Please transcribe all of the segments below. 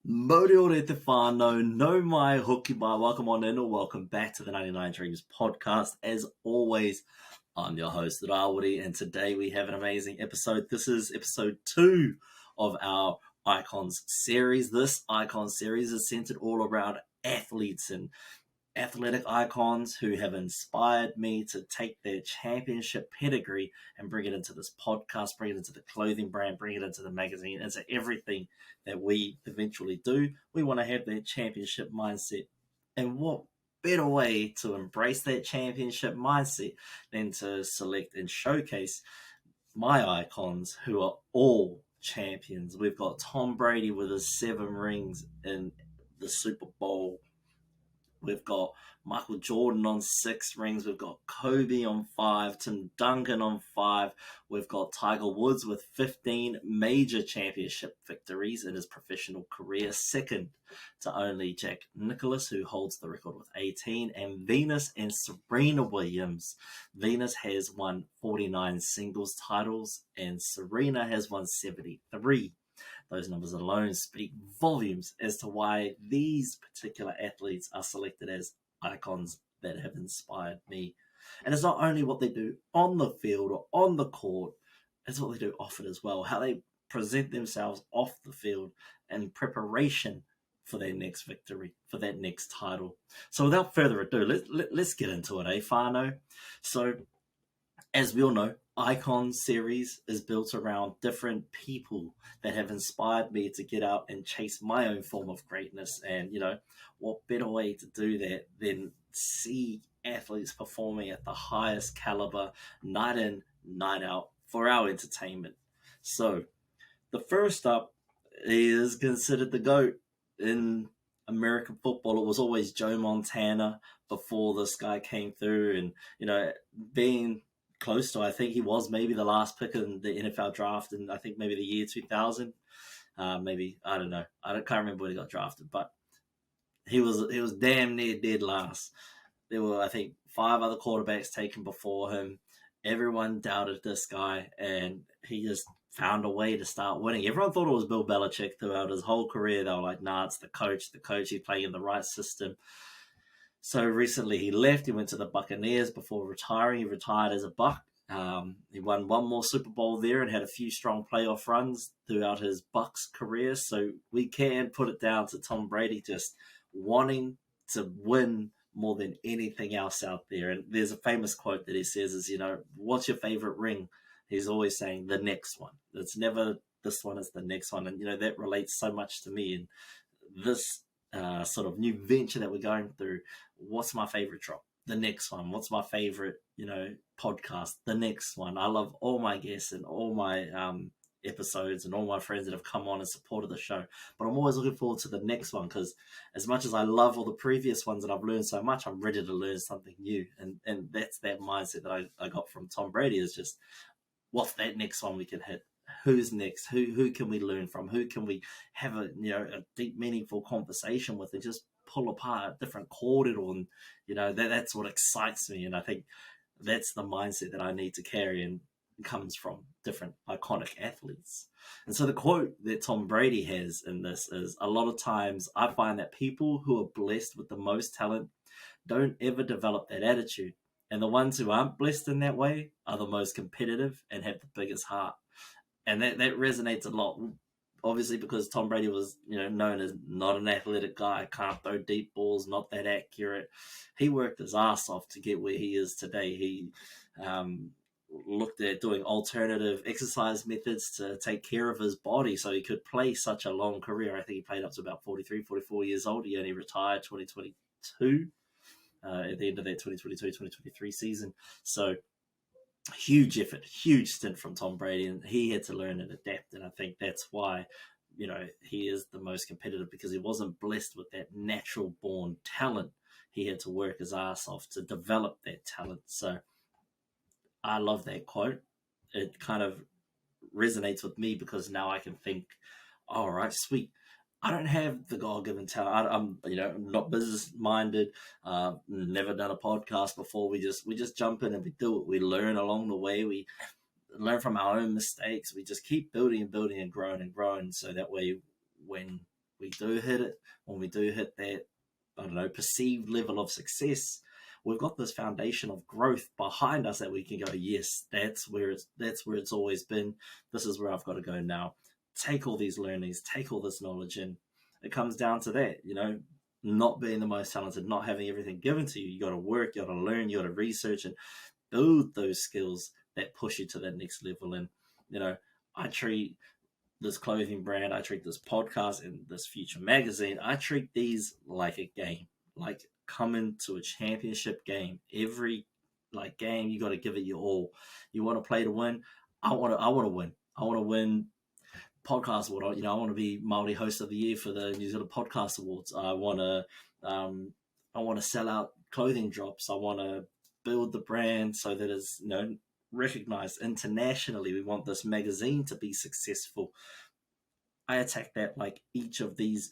Mori ore te whānau, no mai hoki mai. Welcome on in or welcome back to the 99 Dreams podcast. As always, I'm your host, Rawiri, and today we have an amazing episode. This is episode 2 of our Icons series. This Icons series is centered all around athletes and athletic icons who have inspired me to take their championship pedigree and bring it into this podcast, bring it into the clothing brand, bring it into the magazine, into everything that we eventually do. We want to have that championship mindset. And what better way to embrace that championship mindset than to select and showcase my icons who are all champions. We've got Tom Brady with his 7 rings in the Super Bowl. We've got Michael Jordan on 6 rings. We've got Kobe on 5, Tim Duncan on 5. We've got Tiger Woods with 15 major championship victories in his professional career, second to only Jack Nicklaus, who holds the record with 18, and Venus and Serena Williams. Venus has won 49 singles titles, and Serena has won 73. Those numbers alone speak volumes as to why these particular athletes are selected as icons that have inspired me. And it's not only what they do on the field or on the court, it's what they do off it as well, how they present themselves off the field in preparation for their next victory, for that next title. So without further ado, let's get into it, whānau? So as we all know, Icon series is built around different people that have inspired me to get out and chase my own form of greatness. And, what better way to do that than see athletes performing at the highest caliber, night in, night out, for our entertainment. So, the first up is considered the GOAT in American football. It was always Joe Montana before this guy came through, and, being close to, I think he was maybe the last pick in the NFL draft, and I think maybe the year 2000. Maybe, I don't know. I can't remember when he got drafted, but he was damn near dead last. There were, I think, 5 other quarterbacks taken before him. Everyone doubted this guy, and he just found a way to start winning. Everyone thought it was Bill Belichick throughout his whole career. They were like, nah, it's the coach. He's playing in the right system. So recently he left. He went to the Buccaneers before retiring. He retired as a Buck. He won 1 more Super Bowl there and had a few strong playoff runs throughout his Bucks career. So we can put it down to Tom Brady just wanting to win more than anything else out there. And there's a famous quote that he says is, what's your favorite ring? He's always saying the next one. It's never this one, is the next one. And, that relates so much to me. And this sort of new venture that we're going through, what's my favorite drop? The next one. What's my favorite, podcast? The next one. I love all my guests and all my episodes and all my friends that have come on and supported the show. But I'm always looking forward to the next one, because as much as I love all the previous ones and I've learned so much, I'm ready to learn something new. And that's that mindset that I got from Tom Brady, is just, what's that next one we can hit? Who's next? Who can we learn from? Who can we have a deep, meaningful conversation with, and just pull apart a different corridor? And that's what excites me. And I think that's the mindset that I need to carry, and comes from different iconic athletes. And so the quote that Tom Brady has in this is, a lot of times I find that people who are blessed with the most talent don't ever develop that attitude. And the ones who aren't blessed in that way are the most competitive and have the biggest heart. And that resonates a lot, obviously, because Tom Brady was, known as not an athletic guy, can't throw deep balls, not that accurate. He worked his ass off to get where he is today. He looked at doing alternative exercise methods to take care of his body so he could play such a long career. I think he played up to about 43, 44 years old. He only retired 2022, at the end of that 2022-2023 season. So huge effort, huge stint from Tom Brady, and he had to learn and adapt. And I think that's why, he is the most competitive, because he wasn't blessed with that natural born talent. He had to work his ass off to develop that talent. So I love that quote. It kind of resonates with me, because now I can think, all right, sweet. I don't have the God-given talent. I'm not business-minded. Never done a podcast before. We just jump in and we do it. We learn along the way. We learn from our own mistakes. We just keep building and building and growing. So that way, when we do hit it, when we do hit that, I don't know, perceived level of success, we've got this foundation of growth behind us that we can go, yes, that's where it's always been. This is where I've got to go now. Take all these learnings, take all this knowledge, and it comes down to that, not being the most talented, not having everything given to you. You got to work, you got to learn, you got to research and build those skills that push you to that next level. And I treat this clothing brand, I treat this podcast and this future magazine, I treat these like a game, like coming to a championship game. Every game, you got to give it your all. You want to play to win. I want to win. I want to win podcast award. I want to be Māori Host of the Year for the New Zealand Podcast Awards. I want to sell out clothing drops. I want to build the brand so that it's recognized internationally. We want this magazine to be successful. I attack that like each of these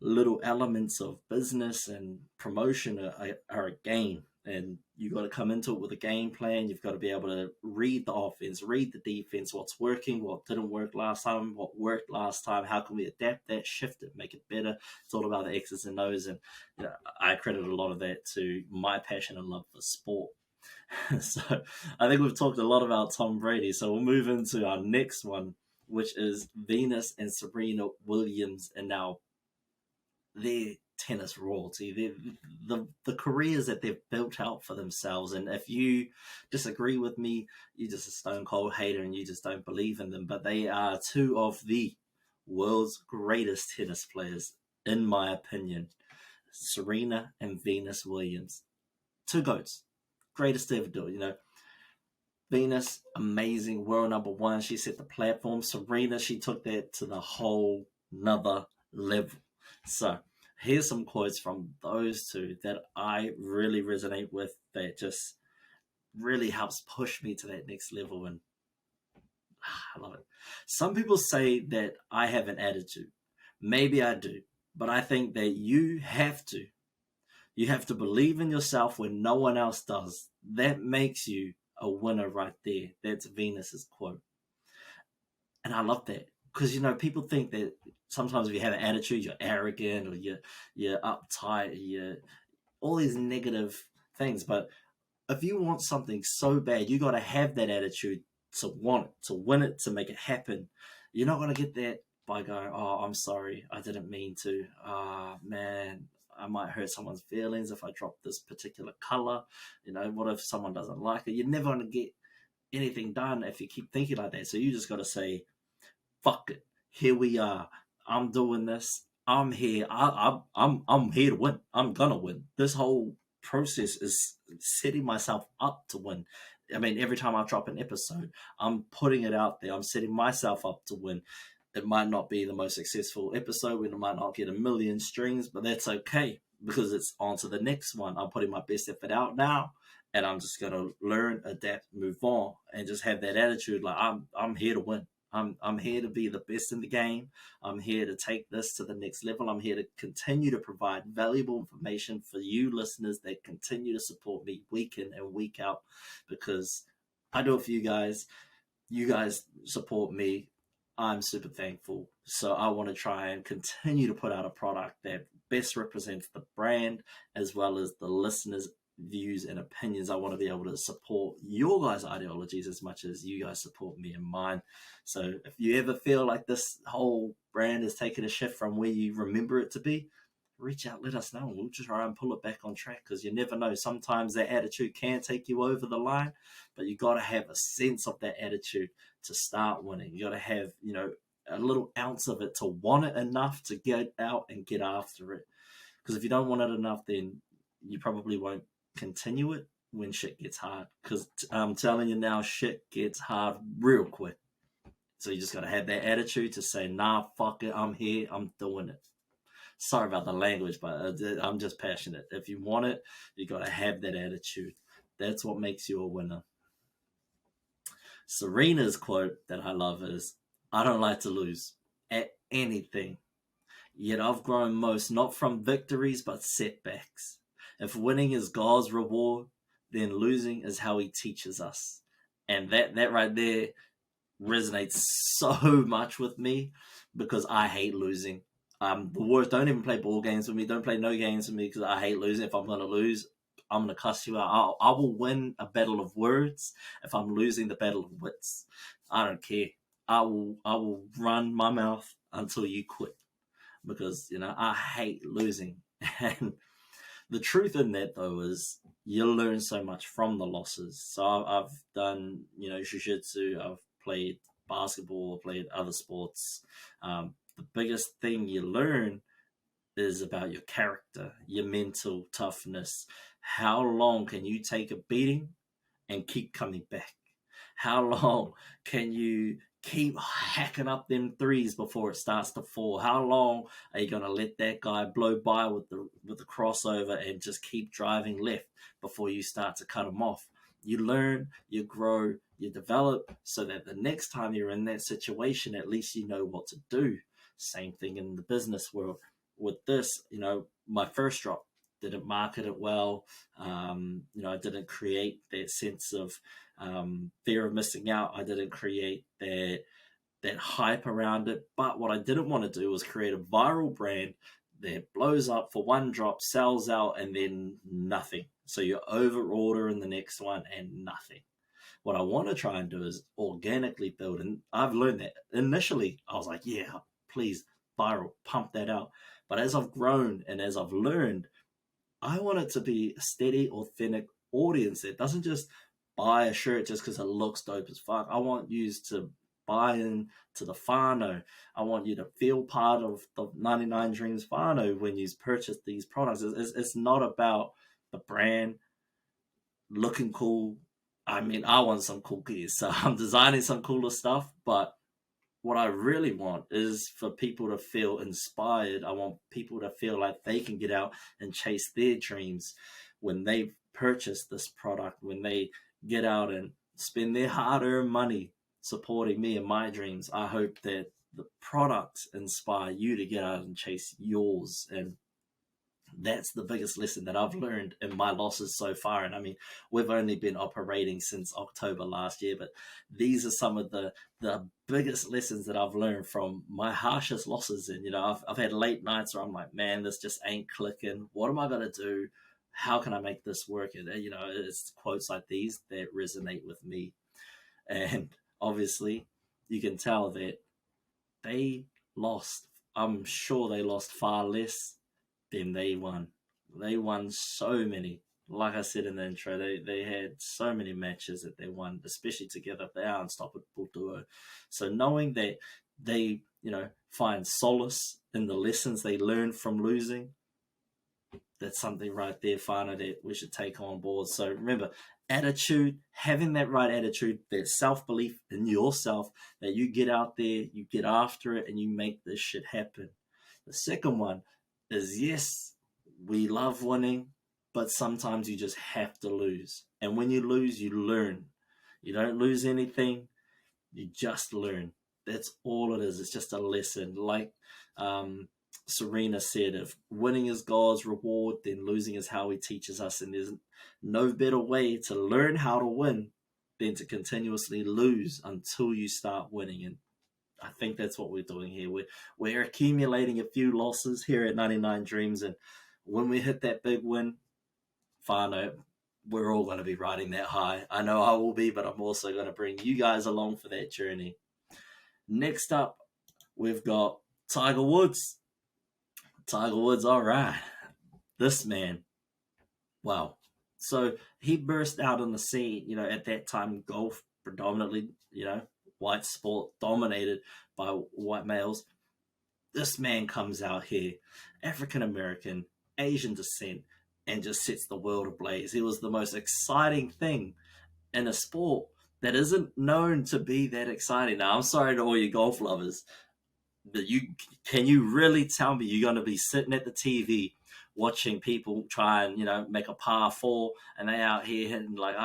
little elements of business and promotion are a game, and you got to come into it with a game plan. You've got to be able to read the offense, read the defense, what's working, what didn't work last time, what worked last time, how can we adapt that, shift it, make it better. It's all about the X's and O's, and I credit a lot of that to my passion and love for sport. So I think we've talked a lot about Tom Brady, so we'll move into our next one, which is Venus and Serena Williams, and now their tennis royalty, the careers that they've built out for themselves. And if you disagree with me, you're just a stone cold hater and you just don't believe in them. But they are two of the world's greatest tennis players, in my opinion. Serena and Venus Williams, two GOATs, greatest to ever do it. Venus, amazing, world number one. She set the platform. Serena, she took that to the whole nother level. So here's some quotes from those two that I really resonate with, that just really helps push me to that next level. And I love it. Some people say that I have an attitude. Maybe I do, but I think that you have to believe in yourself when no one else does. That makes you a winner right there. That's Venus's quote. And I love that, because people think that sometimes if you have an attitude, you're arrogant or you're uptight, you're all these negative things. But if you want something so bad, you got to have that attitude to want it, to win it, to make it happen. You're not going to get that by going, oh, I'm sorry, I didn't mean to. Man, I might hurt someone's feelings if I drop this particular color. What if someone doesn't like it? You're never going to get anything done if you keep thinking like that. So you just got to say, fuck it. Here we are. I'm doing this. I'm here. I'm here to win. I'm gonna win. This whole process is setting myself up to win. I mean, every time I drop an episode, I'm putting it out there. I'm setting myself up to win. It might not be the most successful episode. It might not get a million streams, but that's okay, because it's on to the next one. I'm putting my best effort out now, and I'm just gonna learn, adapt, move on, and just have that attitude like I'm here to win. I'm here to be the best in the game. I'm here to take this to the next level. I'm here to continue to provide valuable information for you listeners that continue to support me week in and week out, because I do it for you guys. You guys support me. I'm super thankful. So I want to try and continue to put out a product that best represents the brand as well as the listeners' views and opinions. I want to be able to support your guys' ideologies as much as you guys support me and mine. So if you ever feel like this whole brand is taking a shift from where you remember it to be, reach out, let us know. We'll just try and pull it back on track, because you never know. Sometimes that attitude can take you over the line, but you got to have a sense of that attitude to start winning. You got to have, a little ounce of it to want it enough to get out and get after it. Because if you don't want it enough, then you probably won't continue it when shit gets hard. Because I'm telling you now, shit gets hard real quick. So you just got to have that attitude to say, nah, fuck it, I'm here, I'm doing it. Sorry about the language, but I'm just passionate. If you want it, you got to have that attitude. That's what makes you a winner. Serena's quote that I love is, I don't like to lose at anything. Yet I've grown most not from victories, but setbacks. If winning is God's reward, then losing is how he teaches us. And that right there resonates so much with me, because I hate losing. The worst. Don't even play ball games with me. Don't play no games with me because I hate losing. If I'm going to lose, I'm going to cuss you out. I will win a battle of words if I'm losing the battle of wits. I don't care. I will run my mouth until you quit because, I hate losing. And the truth in that, though, is you learn so much from the losses. So I've done, jiu-jitsu. I've played basketball, played other sports. The biggest thing you learn is about your character, your mental toughness. How long can you take a beating and keep coming back? How long can you keep hacking up them threes before it starts to fall? How long are you going to let that guy blow by with the crossover and just keep driving left before you start to cut him off? You learn, you grow, you develop so that the next time you're in that situation, at least you know what to do. Same thing in the business world. With this, my first drop, didn't market it well. I didn't create that sense of fear of missing out. I didn't create that hype around it. But what I didn't want to do was create a viral brand that blows up for one drop, sells out, and then nothing. So you over-order in the next one and nothing. What I want to try and do is organically build. And I've learned that. Initially, I was like, yeah, please, viral, pump that out. But as I've grown and as I've learned, I want it to be a steady, authentic audience that doesn't just buy a shirt just because it looks dope as fuck. I want you to buy into the whānau. I want you to feel part of the 99 Dreams whānau when you purchase these products. It's not about the brand looking cool. I mean, I want some cool gears, so I'm designing some cooler stuff, but what I really want is for people to feel inspired. I want people to feel like they can get out and chase their dreams when they purchase this product, when they get out and spend their hard-earned money supporting me and my dreams. I hope that the products inspire you to get out and chase yours. And that's the biggest lesson that I've learned in my losses so far. And I mean, we've only been operating since October last year, but these are some of the biggest lessons that I've learned from my harshest losses. And, I've had late nights where I'm like, man, this just ain't clicking. What am I going to do? How can I make this work? And, it's quotes like these that resonate with me. And obviously you can tell that they lost. I'm sure they lost far less than they won. They won so many. Like I said in the intro, they had so many matches that they won, especially together. They are unstoppable duo. So knowing that they, find solace in the lessons they learned from losing, that's something right there, whānau, that we should take on board. So remember, attitude, having that right attitude, that self-belief in yourself, that you get out there, you get after it, and you make this shit happen. The second one is, yes, we love winning, but sometimes you just have to lose. And when you lose, you learn. You don't lose anything, you just learn. That's all it is. It's just a lesson. Like Serena said, if winning is God's reward, then losing is how he teaches us. And there's no better way to learn how to win than to continuously lose until you start winning. And I think that's what we're doing here. We're accumulating a few losses here at 99 Dreams, and when we hit that big win, whānau, we're all going to be riding that high. I know I will be, but I'm also going to bring you guys along for that journey. Next up, we've got Tiger Woods. Tiger Woods, all right. This man, wow. So he burst out on the scene, at that time, golf predominantly, white sport dominated by white males. This man comes out here, African American, Asian descent, and just sets the world ablaze. It was the most exciting thing in a sport that isn't known to be that exciting. Now, I'm sorry to all you golf lovers, but can you really tell me you're going to be sitting at the TV watching people try and, make a par 4 and they out here hitting like,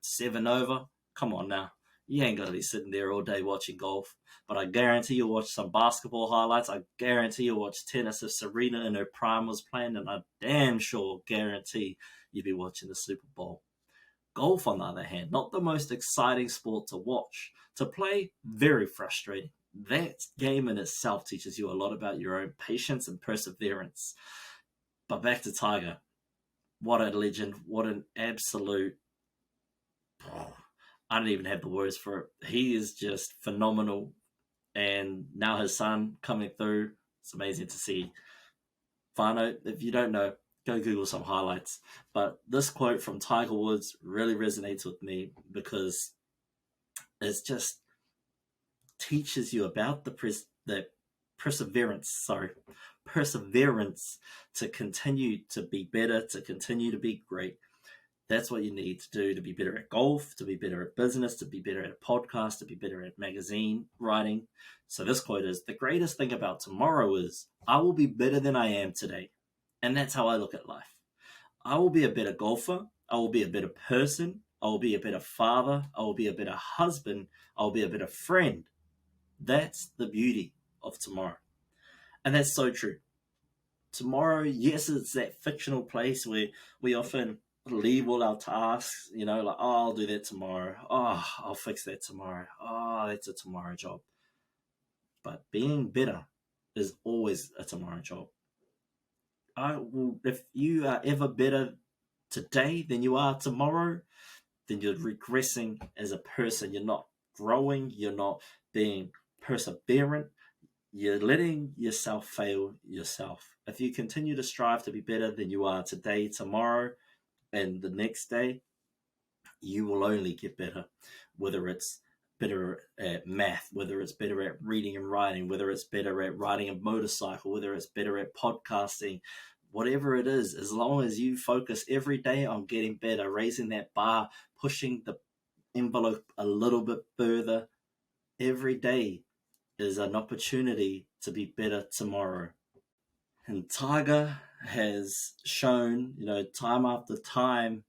7 over? Come on now. You ain't going to be sitting there all day watching golf. But I guarantee you'll watch some basketball highlights. I guarantee you'll watch tennis if Serena in her prime was playing. And I damn sure guarantee you'll be watching the Super Bowl. Golf, on the other hand, not the most exciting sport to watch. To play, very frustrating. that game in itself teaches you a lot about your own patience and perseverance. But back to Tiger. What a legend. What an absolute. I don't even have the words for it. He is just phenomenal. And now his son coming through. It's amazing to see. Fano, if you don't know, go Google some highlights. But this quote from Tiger Woods really resonates with me because it just teaches you about the perseverance to continue to be better, to continue to be great. That's what you need to do to be better at golf, to be better at business, to be better at a podcast, to be better at magazine writing. So this quote is, the greatest thing about tomorrow is I will be better than I am today. And that's how I look at life. I will be a better golfer. I will be a better person. I will be a better father. I will be a better husband. I will be a better friend. That's the beauty of tomorrow. And that's so true. Tomorrow, yes, it's that fictional place where we often leave all our tasks, like, oh, I'll do that tomorrow. Oh, I'll fix that tomorrow. Oh, that's a tomorrow job. But being better is always a tomorrow job. If you are ever better today than you are tomorrow, then you're regressing as a person. You're not growing. You're not being perseverant. You're letting yourself fail yourself. If you continue to strive to be better than you are today, tomorrow, and the next day, you will only get better. Whether it's better at math, whether it's better at reading and writing, whether it's better at riding a motorcycle, whether it's better at podcasting, whatever it is, as long as you focus every day on getting better, raising that bar, pushing the envelope a little bit further, every day is an opportunity to be better tomorrow. And Tiger has shown, time after time,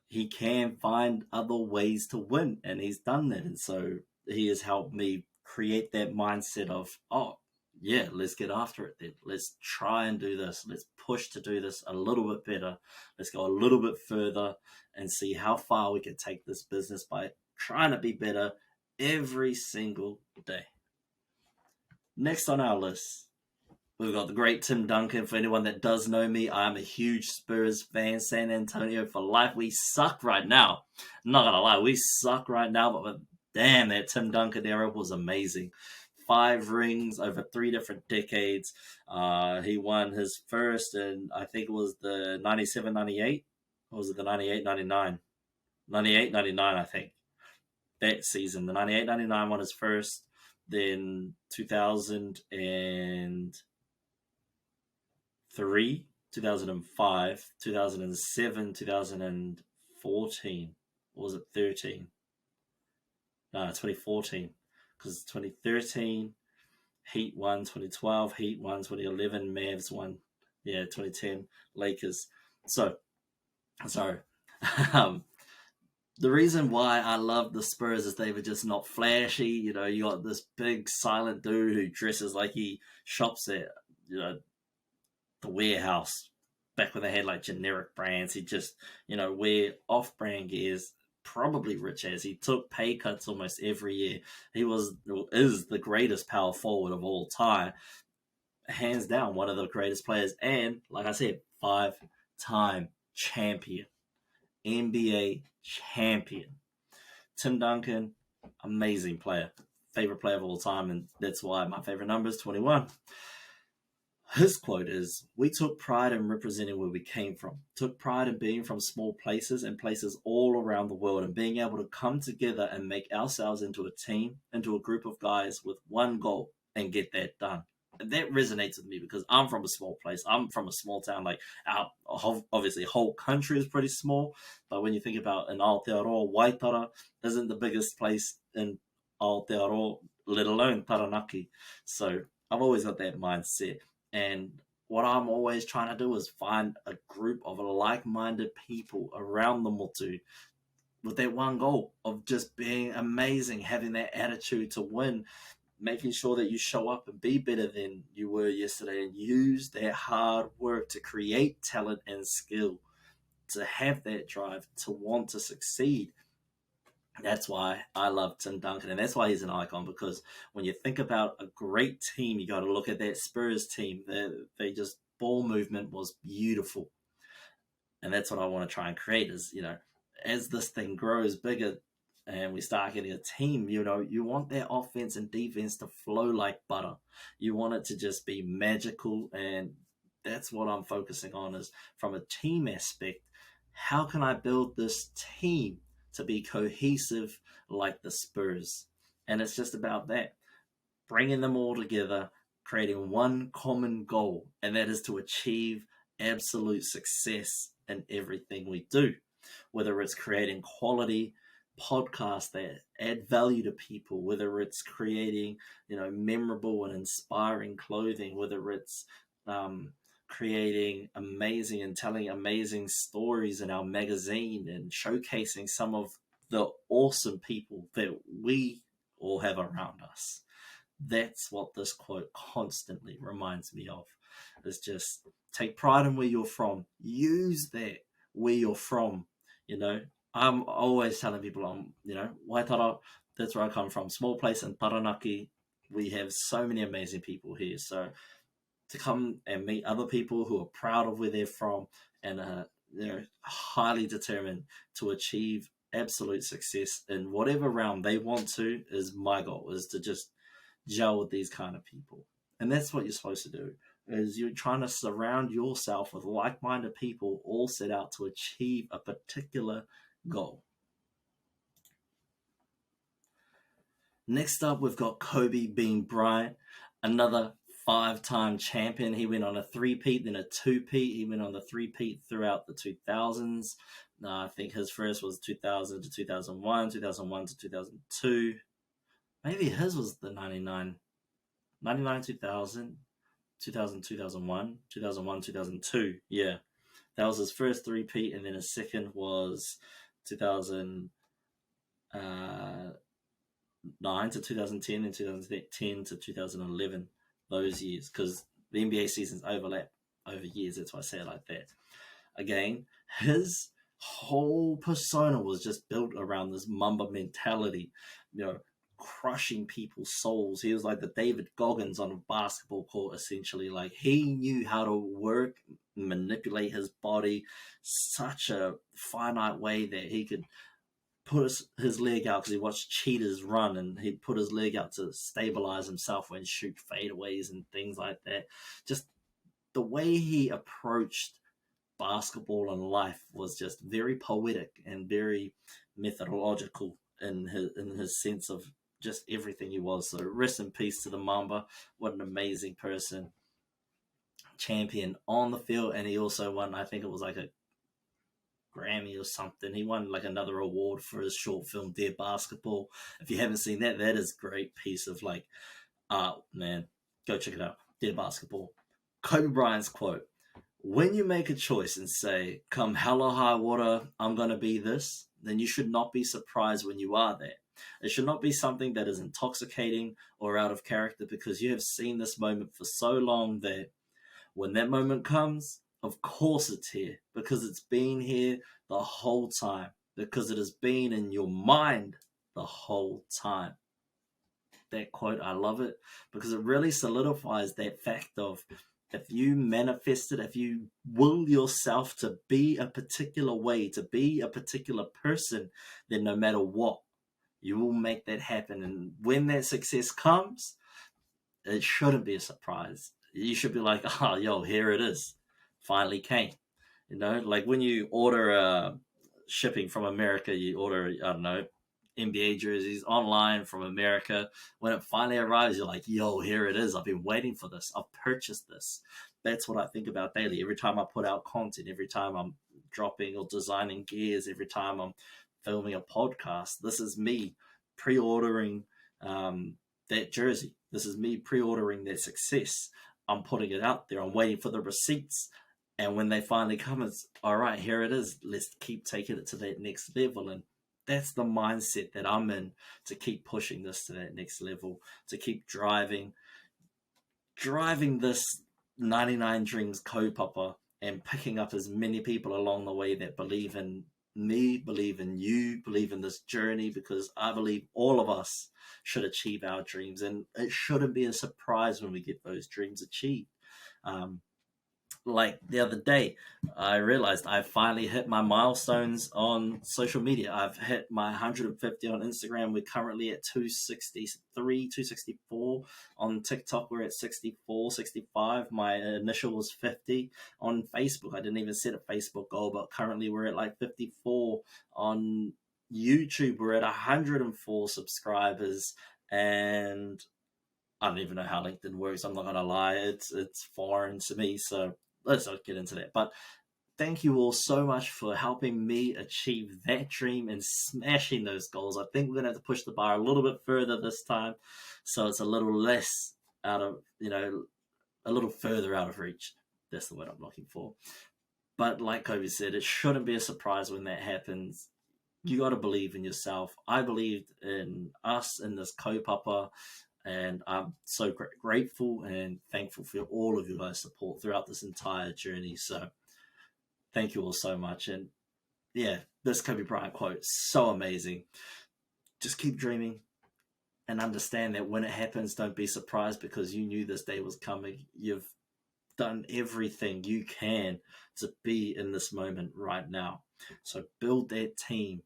he can find other ways to win, and he's done that. And so he has helped me create that mindset of, oh, yeah, let's get after it then. Let's try and do this. Let's push to do this a little bit better. Let's go a little bit further and see how far we can take this business by trying to be better every single day. Next on our list, we've got the great Tim Duncan. For anyone that does know me, I'm a huge Spurs fan. San Antonio for life. We suck right now. I'm not going to lie, we suck right now, but damn, that Tim Duncan era was amazing. 5 rings over 3 different decades. He won his first, and I think it was the 97-98. Or was it the 98-99? 98-99, I think. That season. The 98-99 won his first. Then 2003, 2005, 2007, 2014. Or was it 13? No, 2014. Because 2013, Heat won. 2012, Heat won. 2011, Mavs won. Yeah, 2010, Lakers. So, sorry. The reason why I love the Spurs is they were just not flashy. You got this big silent dude who dresses like he shops at, the warehouse. Back when they had like generic brands, he just, wear off-brand gears. Probably rich as he took pay cuts almost every year. He is the greatest power forward of all time, hands down one of the greatest players, and like I said, 5-time champion, NBA champion. Tim Duncan, amazing player, favorite player of all time, and that's why my favorite number is 21. His quote is, we took pride in representing where we came from, took pride in being from small places and places all around the world, and being able to come together and make ourselves into a team, into a group of guys with one goal, and get that done. And that resonates with me because I'm from a small place. I'm from a small town. Like, our obviously whole country is pretty small, but when you think about in Aotearoa, Waitara isn't the biggest place in Aotearoa, let alone Taranaki. So I've always got that mindset. And what I'm always trying to do is find a group of like-minded people around the motu with that one goal of just being amazing, having that attitude to win, making sure that you show up and be better than you were yesterday, and use that hard work to create talent and skill, to have that drive, to want to succeed. That's why I love Tim Duncan, and that's why he's an icon. Because when you think about a great team, you got to look at that Spurs team. They just ball movement was beautiful, and that's what I want to try and create. Is as this thing grows bigger, and we start getting a team, you want their offense and defense to flow like butter. You want it to just be magical, and that's what I'm focusing on. Is from a team aspect, how can I build this team to be cohesive like the Spurs? And it's just about that, bringing them all together, creating one common goal, and that is to achieve absolute success in everything we do. Whether it's creating quality podcasts that add value to people, whether it's creating, memorable and inspiring clothing, whether it's creating amazing and telling amazing stories in our magazine and showcasing some of the awesome people that we all have around us. That's what this quote constantly reminds me of. Is just take pride in where you're from. Use that where you're from. You know, I'm always telling people Waitara, that's where I come from. Small place in Taranaki. We have so many amazing people here. So to come and meet other people who are proud of where they're from and highly determined to achieve absolute success in whatever realm they want to is my goal, is to just gel with these kind of people. And that's what you're supposed to do, is you're trying to surround yourself with like-minded people all set out to achieve a particular goal. Next up, we've got Kobe Bean Bryant, another five-time champion. He went on a three-peat, then a two-peat. He went on the three-peat throughout the 2000s. I think his first was 2000 to 2001, 2001 to 2002. Maybe his was the 99, 2000, 2000, 2001, 2001, 2002. Yeah, that was his first three-peat, and then his second was 2009 to 2010 and 2010 to 2011. Those years, because the NBA seasons overlap over years. That's why I say it like that. Again, his whole persona was just built around this Mamba mentality, crushing people's souls. He was like the David Goggins on a basketball court, essentially. Like, he knew how to work, manipulate his body such a finite way that he could put his leg out, because he watched cheaters run, and he'd put his leg out to stabilize himself and shoot fadeaways and things like that. Just the way he approached basketball and life was just very poetic and very methodological in his sense of just everything he was. So rest in peace to the Mamba. What an amazing person. Champion on the field, and he also won, I think it was like a Grammy or something. He won like another award for his short film Dear Basketball. If you haven't seen that, that is a great piece of like art, man. Go check it out. Dear Basketball. Kobe Bryant's quote: "When you make a choice and say, come hell or high water, I'm going to be this, then you should not be surprised when you are there. It should not be something that is intoxicating or out of character, because you have seen this moment for so long that when that moment comes, of course it's here, because it's been here the whole time, because it has been in your mind the whole time." That quote, I love it, because it really solidifies that fact of, if you manifest it, if you will yourself to be a particular way, to be a particular person, then no matter what, you will make that happen. And when that success comes, it shouldn't be a surprise. You should be like, oh, yo, here it is. Finally came. Like when you order shipping from America, you order, I don't know, NBA jerseys online from America. When it finally arrives, you're like, yo, here it is. I've been waiting for this. I've purchased this. That's what I think about daily. Every time I put out content, every time I'm dropping or designing gears, every time I'm filming a podcast, this is me pre-ordering that jersey. This is me pre-ordering that success. I'm putting it out there. I'm waiting for the receipts. And when they finally come, it's, all right, here it is. Let's keep taking it to that next level. And that's the mindset that I'm in, to keep pushing this to that next level, to keep driving this 99 Dreams kaupapa, and picking up as many people along the way that believe in me, believe in you, believe in this journey, because I believe all of us should achieve our dreams, and it shouldn't be a surprise when we get those dreams achieved. Um, like the other day, I realized I finally hit my milestones on social media. I've hit my 150 on Instagram. We're currently at 263, 264. On TikTok, we're at 64, 65. My initial was 50. On Facebook, I didn't even set a Facebook goal, but currently we're at like 54. On YouTube, we're at 104 subscribers. And I don't even know how LinkedIn works. I'm not gonna lie, it's foreign to me. So let's not get into that. But thank you all so much for helping me achieve that dream and smashing those goals. I think we're gonna have to push the bar a little bit further this time, so it's a little less out of a little further out of reach. That's the word I'm looking for. But like Kobe said, it shouldn't be a surprise when that happens. You got to believe in yourself. I believed in us in this kaupapa, and I'm so grateful and thankful for all of you guys' support throughout this entire journey. So thank you all so much. And yeah, this Kobe Bryant quote, so amazing. Just keep dreaming and understand that when it happens, don't be surprised, because you knew this day was coming. You've done everything you can to be in this moment right now. So build that team.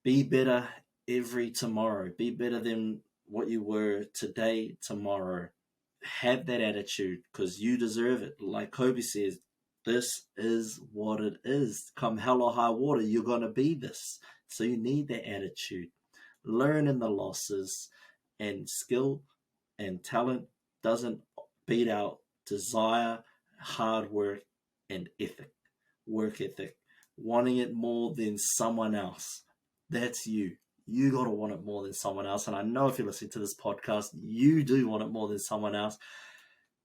Be better every tomorrow. Be better than what you were today, tomorrow. Have that attitude, because you deserve it. Like Kobe says, this is what it is. Come hell or high water, you're going to be this. So you need that attitude. Learn in the losses, and skill and talent doesn't beat out desire, hard work, and ethic. Work ethic. Wanting it more than someone else. That's you. You got to want it more than someone else. And I know if you're listening to this podcast, you do want it more than someone else.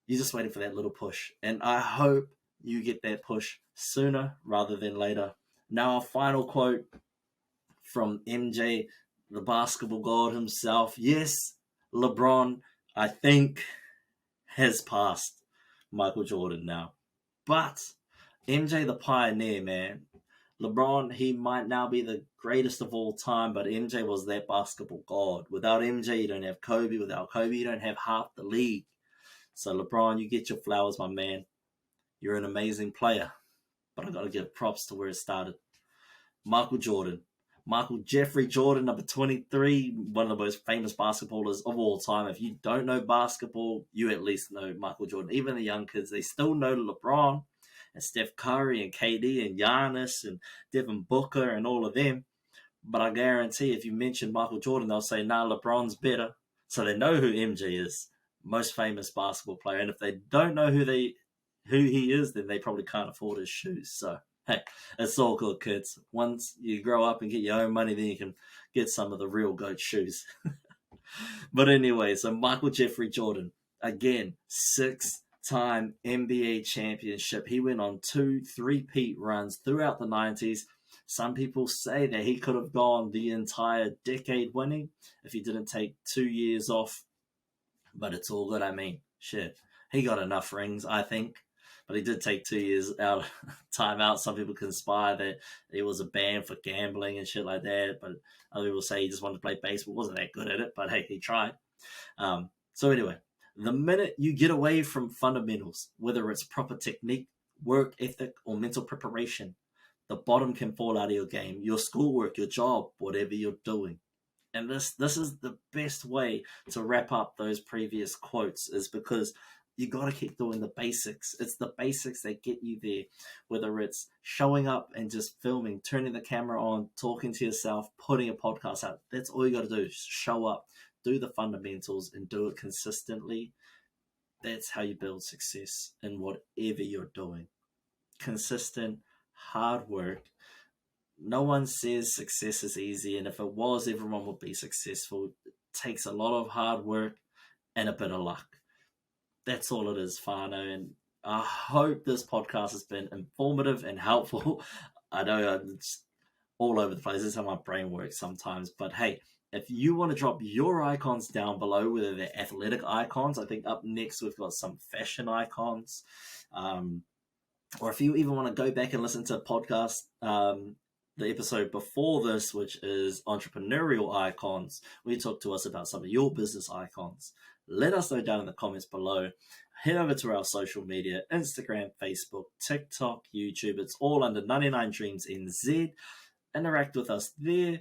You're just waiting for that little push. And I hope you get that push sooner rather than later. Now, a final quote from MJ, the basketball god himself. Yes, LeBron, I think, has passed Michael Jordan now. But MJ, the pioneer, man. LeBron, he might now be the greatest of all time, but MJ was that basketball god. Without MJ, you don't have Kobe. Without Kobe, you don't have half the league. So LeBron, you get your flowers, my man. You're an amazing player. But I got to give props to where it started. Michael Jordan. Michael Jeffrey Jordan, number 23, one of the most famous basketballers of all time. If you don't know basketball, you at least know Michael Jordan. Even the young kids, they still know LeBron and Steph Curry and KD and Giannis and Devin Booker and all of them. But I guarantee if you mention Michael Jordan, they'll say, nah, LeBron's better. So they know who MJ is, most famous basketball player. And if they don't know who he is, then they probably can't afford his shoes. So, hey, it's all good, kids. Once you grow up and get your own money, then you can get some of the real GOAT shoes. But anyway, so Michael Jeffrey Jordan, again, 6-time NBA championship. He went on 2 3-peat runs throughout the 90s. Some people say that he could have gone the entire decade winning if he didn't take 2 years off. But it's all good. I mean, shit. He got enough rings, I think. But he did take 2 years out, time out. Some people conspire that he was a ban for gambling and shit like that. But other people say he just wanted to play baseball. Wasn't that good at it, but hey, he tried. So anyway, the minute you get away from fundamentals, whether it's proper technique, work ethic, or mental preparation, the bottom can fall out of your game. Your schoolwork, your job, whatever you're doing. And this is the best way to wrap up those previous quotes, is because you got to keep doing the basics. It's the basics that get you there, whether it's showing up and just filming, turning the camera on, talking to yourself, putting a podcast out. That's all you got to do. Show up, do the fundamentals, and do it consistently. That's how you build success in whatever you're doing. Consistent, hard work. No one says success is easy, and if it was, everyone would be successful. It takes a lot of hard work and a bit of luck. That's all it is, whānau, and I hope this podcast has been informative and helpful. I know it's all over the place. That's how my brain works sometimes. But hey, if you want to drop your icons down below, whether they're athletic icons, I think up next we've got some fashion icons. or if you even want to go back and listen to a podcast, the episode before this, which is Entrepreneurial Icons, where you talk to us about some of your business icons, let us know down in the comments below. Head over to our social media, Instagram, Facebook, TikTok, YouTube. It's all under 99 Dreams NZ. Interact with us there.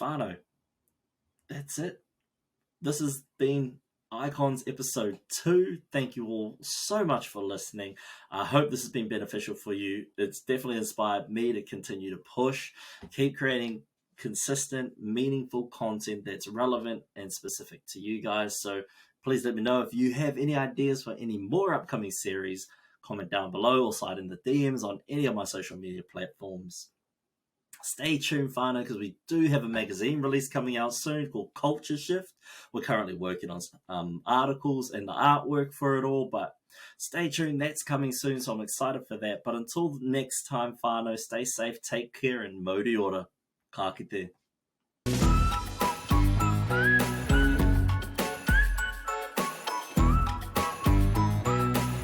Whānau, that's it. This has been Icons episode 2. Thank you all so much for listening. I hope this has been beneficial for you. It's definitely inspired me to continue to push, keep creating consistent, meaningful content that's relevant and specific to you guys. So please let me know if you have any ideas for any more upcoming series. Comment down below or slide in the DMs on any of my social media platforms. Stay tuned, whānau, because we do have a magazine release coming out soon called Culture Shift. We're currently working on articles and the artwork for it all, but stay tuned, that's coming soon, so I'm excited for that. But until next time, whānau, stay safe, take care, and mauri ora. Ka kite.